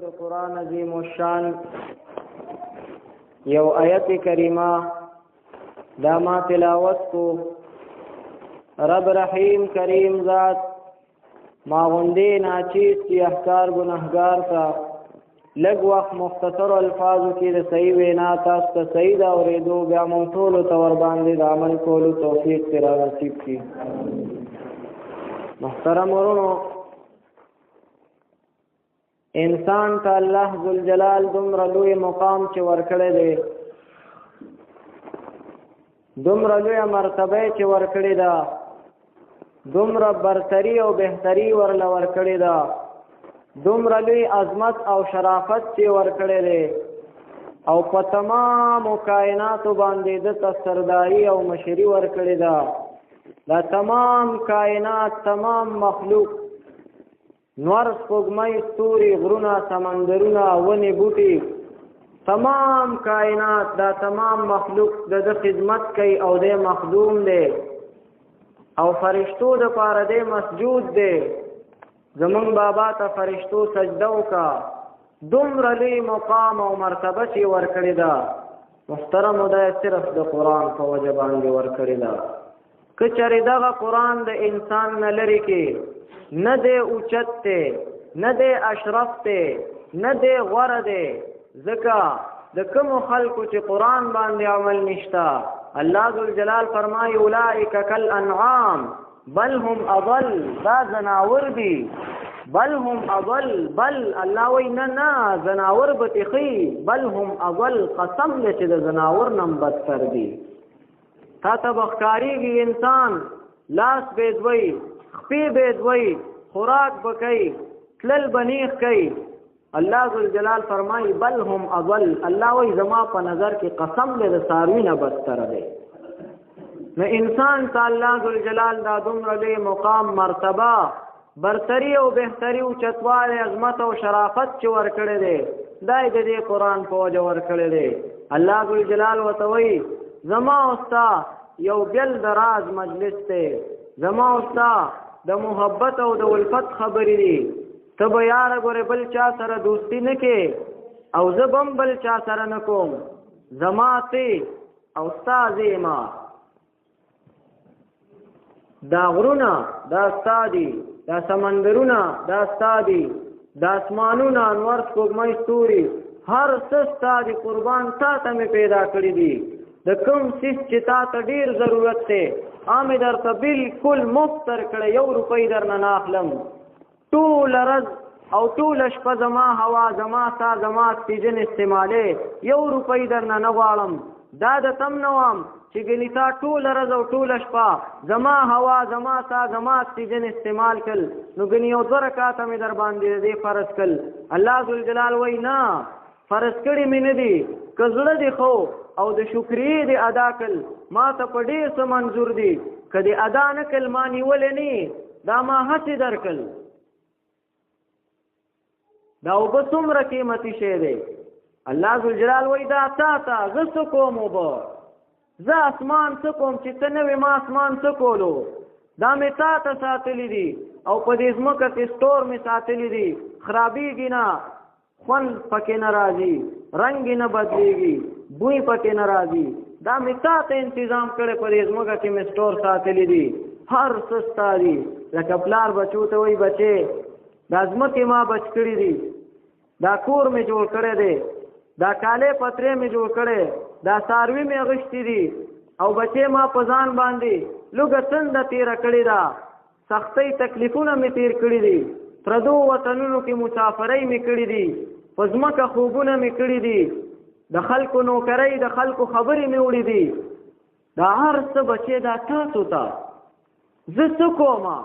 د قرآن عظیم الشان یو آیت کریمه دا ما تلاوت کو. رب رحیم کریم ذات ما غندے ناچیز کی احکار گناہگار تا لگ وقت مختصر الفاظو کی دا صحیح وینا تاستا صحیح دا اوریدو بیا منطولو تور باندے دا عمل کولو توفیق تیرا نصیب کی. محترم ورونو، انسان تا اللہ ذوالجلال دمر لوی مقام چه ورکڑے دے، دمر لوی مرتبه چه ورکڑی دا، دمر برتری او بہتری ورل ورکڑی دا، دمر لوی عظمت او شرافت چه ورکڑی دے، او په تمام کائناتو باندې د سرداری او مشری ورکړی دا. دا تمام کائنات، تمام مخلوق، نور سپوږمۍ، ستوري، غرونه، سمندرونه، ونې بوټي، تمام کائنات، دا تمام مخلوق د خدمت کوي او د مخدوم دی او فرشتو د پاره د مسجود دی. زمون بابا ته فرشتو سجده وکا، دومره لوی مقام او مرتبه چې ورکړی دا. محترم دا صرف د قرآن په وجه باندې ورکړی دا. که چېرې دغه قرآن د انسان نه لرې کې، نه دی اوچت دی، نه دی اشرف دی، نه دی غوره دی. ځکه د کومو خلکو چې قرآن باندې عمل نشته، الله ذوالجلال فرمایي اولئک کالانعام بل هم اضل، دا زناور دي. بل هم اضل، بل الله وی نه زناور به تخی، بل هم اضل، قسم دې چې د زناور نم بدتر دي. تا ته بخکاریږي انسان لاس بیدوي، خپې بیدوي، خوراک بکئی، تلل بنیخ کئی. الله ذوالجلال فرمایي بل هم اضل، الله وی زما په نظر کې قسم دې د څاروي نه بدتر دی. نو انسان ته الله ذوالجلال دا دومره لوی مقام، مرتبه، برتری او بهتری او چتواله، عظمت او شرافت چې ورکړی دی، دا د دې قرآن په وجه ورکړی دی. الله ذوالجلال ورته وایي زما او ستا یو بل د راز مجلس دی، زما او ستا د محبت او د الفت خبرې دي. ته به یاره ګورې بل چا سره دوستی نه کې او زه به هم بل چا سره نه کوم. زما ته او ستا زیما، دا غرونه دا ستا دي، دا سمندرونه دا ستا دي، دا اسمانونه، انور، سپوږمۍ، ستوري، هر څه ستا دي. قربان تا ته مې پیدا کړي دي. د کوم څیز چې تا ته ډېر ضرورت دی مې درته بالکل مفت درکړی، 1 روپۍ درنه نه اخلم. ټوله ورځ او ټوله شپه زما هوا، زما سا، زما اکسیجن استعمالې، 1 روپۍ درنه نه غواړم. دا د تم نه وام چې ګنې تا ټوله ورځ او ټوله شپه زما هوا، زما سا، زما اکسیجن استعمال کړ، نو ګنې یو 2 رکعاته مې در باندې دې فرض کړ. الله ذوالجلال وایي نه، فرض کړي مې نه دي. که زړه دې خو او د شکریې دې ادا کړ، ما ته په ډېر څه منظور دي. که دې ادا نه کړ، ما نیولې نه، دا ما هسې درکړل. دا اوبه څومره قیمتي شی دی. الله ذوالجلال وایي دا تا ته زه څه کوم، اوبه زه اسمان څه کوم چې ته نه وې، ما اسمان څه کولو. دا مې تا ته ساتلی دي او په دې ځمکه کې سټور مې ساتلی دي. خرابېږي نه، خوند پکې نه راځي، رنګ یې نه بدلېږي، بوی پکې نه راځي. دا مې تا ته انتظام کړی، په دې ځمکه کې مې سټور ساتلی دي. هر څه ستا دي. لکه پلار بچو ته وایي بچې دا ځمکې ما بچ کړي دي، دا کور مې جوړ کړی دی، دا کالې پترې مې جوړ کړی، دا څاروي مې اغوښتي دي، او بچې ما په ځان باندې لږه تنده تېره کړې ده، سختۍ تکلیفونه مې تېر کړي دي، پردو وطنونو کې مسافرۍ مې کړي دي، په ځمکه خوبونه مې کړي دي، د خلکو نوکرۍ، د خلکو خبرې مې وړي دي. دا هر څه بچې دا تاسو ته زه څه کومه؟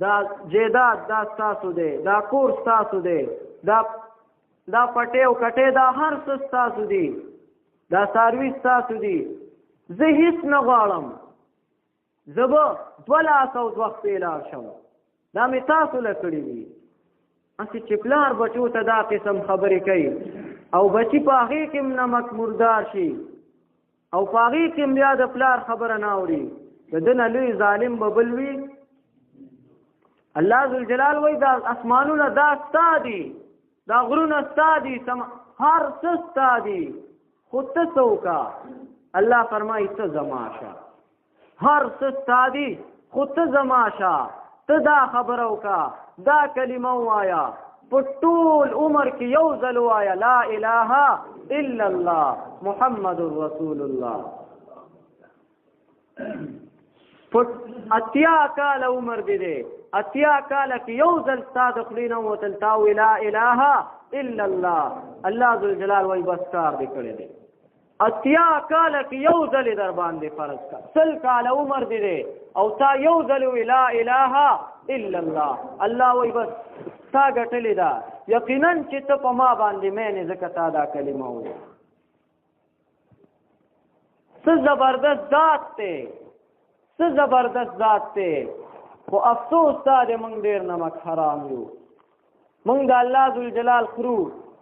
دا جیداد دا ستاسو دی، دا کور ستاسو دی، دا پټې او کټې دا هر څه ستاسو دي، دا څاروي ستاسو دي. زه هیڅ نه غواړم، زه به 2 لاس او 2 خپې لاړ شم. دا مې تاسو له کړي دي. هسې چې پلار بچو ته دا قسم خبرې کوي او بچي په هغې کې نمک مردار شي او په هغې کې بیا د پلار خبره نه اوري، د ده نه لوی ظالم به بل وي. الله ذوالجلال وایي دا اسمانونه دا ستا دي، دا غرونه ستا دي هر څه ستا دي خو ته څه وکړه الله فرمایي ته زما شه هر څه ستا دي خو ته زما شه ته دا خبره وکړه دا کلمه ووایه په ټول عمر کې یو ځل ووایه لا اله الا الله محمد رسول الله اتیا کال عمر دی دی اتیا کال کې یو ځل ستا د خولې نه ووتل تا ووایې لا اله الا الله الله ذوالجلال وایي بس کار دې کړی دی اتیا کال کې یو ځل یې در باندې فرض کړه 100 کال عمر دی دی او تا یو ځل ووایې لا اله الا الله الله وایي بس تا ګټلې ده یقینا چې ته په ما باندې مینې ځکه تا دا کلمه ووایې څه زبردست ذات دی څه زبردست ذات دی خو افسوس دا دی موږ ډېر نمک حرام یو موږ د الله ذوالجلال خورو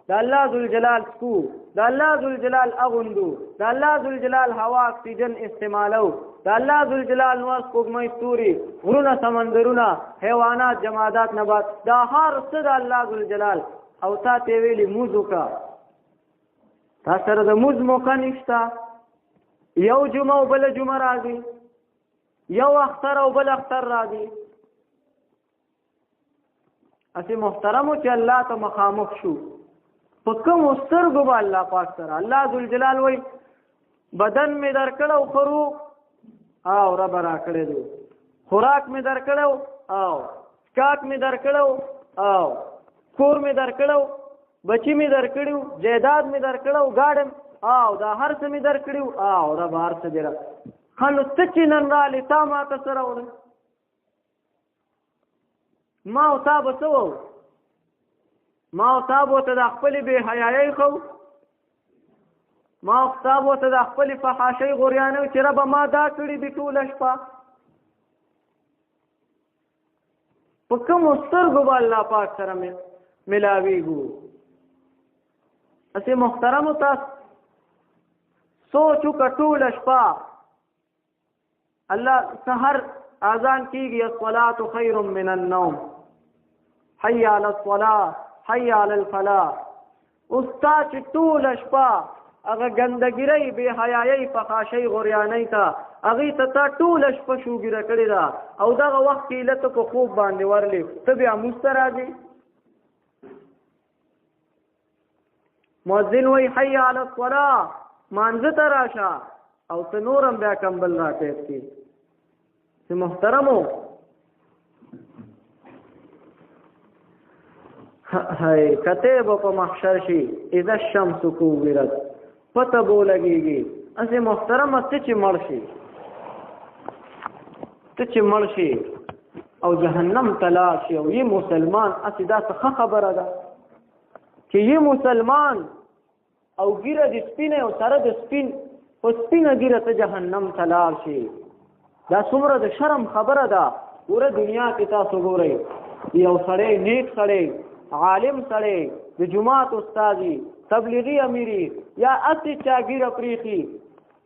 د الله ذوالجلال څکو د الله ذوالجلال اغوندو د الله ذوالجلال هوا اکسیجن استعمالو د الله ذوالجلال نور سپوږمۍ ستوري غرونه سمندرونه حیوانات جمادات نبات دا هر څه د الله ذوالجلال او تا ته ویلي مونځ وکړه تا سره د مونځ موقع نشته یو جمعه او بله جمعه راځي یو اختر او بل اختر راځي اسی محترمو چې الله ته مخامخ شو په کومو سترګو به الله پاک سره الله ذوالجلال وایي بدن مې درکړی خورو او رب راکړی دی خوراک مې درکړی او څښاک مې درکړی او کور مې درکړی بچي مې درکړي جایداد مې درکړی ګاډی او دا هر څه مې درکړي او رب هر څه دی ښه نو ته چې نن رالې تا ما ته څه راوړی ما او تا به څه وو ما او تا به ته د خپلې بې حیایۍ ښو ما او تا به ته د خپلې فحاشۍ غوریانۍ چې ربه ما دا کړي دي ټوله شپه په کومو سترګو به الله پاک سره ملاویږو اسې محترمو تاسو سوچ وکړه ټوله شپه الله سحر اذان کیږي الصلاة خیر من النوم حي على الصلاة حي على الفلاح استا چې ټوله شپه هغه ګندګیرۍ بې حیایۍ فحاشۍ غوریانۍ ته هغې ته تا ټوله شپه شوګیره کړې ده او دغه وخت کې ایله ته په خوب باندې ورلې ته بیا مونځ ته راځې مؤذن وایي حي على الصلاة مانځه ته راشه او ته نور هم بیا کمبل راټیټ کړي چې محترمو هی کته به په محشر شي اذا الشمس کوورت پته به ولګېږي اسې محترمه ته چې مړ شي ته چې مړ شي او جهنم ته لاړ شي او یې مسلمان اسې دا څه خبره ده چې یې مسلمان او ګیره د سپینه او سره د سپین په سپینه ګیره ته جهنم ته لاړ شي دا څومره د شرم خبره ده پوره دنیا کې تاسو ګورئ یو سړی نیک سړی عالم سړی د جماعت استادي تبلیغي امیري یا اسې چا ګیره پریخي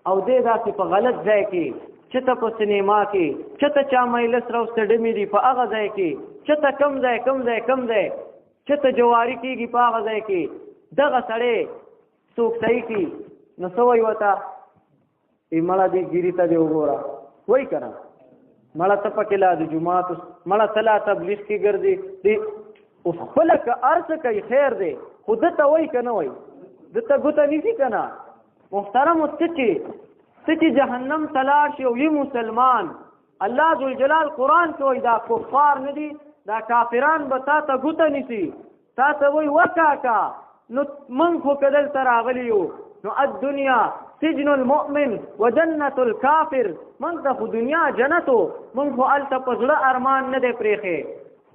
او دې داسې په غلط ځای کې چې ته په سینما کې چې ته چا مجلس راوسته ډمې دي په هغه ځای کې چې ته کم ځای چې ته جواري کېږي په هغه ځای کې دغه سړی څوک صحیح کړي نو څه وایي ورته مړه دې ګیري ته دې وګوره وایي که نه مړه ته پکې لا د جومات مړه ته لا تبلیغ کې ګرځي اوس خپله که هر څه کوي خیر دی خو ده ته وایي که نه وایي ده ته ګوته نیسي که نه محترمو ته چې جهنم ته لاړ شي او یې مسلمان الله ذوالجلال قرآن کې وایي دا کفار نه دي دا کافران به تا ته ګوته نیسي تا ته وایي وکاکا نو من خو که دلته راغلي یو نو الدنیا سجن المؤمن و جنت الکافر من ته خو دنیا جنتو من خو هلته په زړه ارمان نه دی پرېښی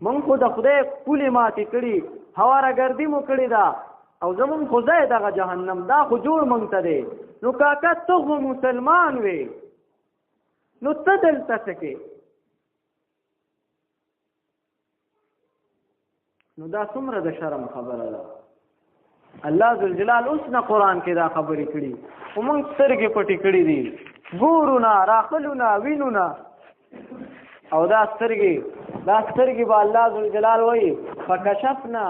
من خو د خدای پولې ماتې کړي هوارهګردي مو کړې ده او زمون خو ځای دغه جهنم دا خو جوړ موږ ته دی نو کاکا ته خو مسلمان وې نو ته دلته څه کې نو دا څومره د شرم خبره ده الله ذوالجلال اوس نه قرآن کې دا خبرې کړي خو موږ سترګې پټې کړي دي ګورو نه راخلو نه وینو نه او دا سترګې به الله ذوالجلال وایي فکشفنا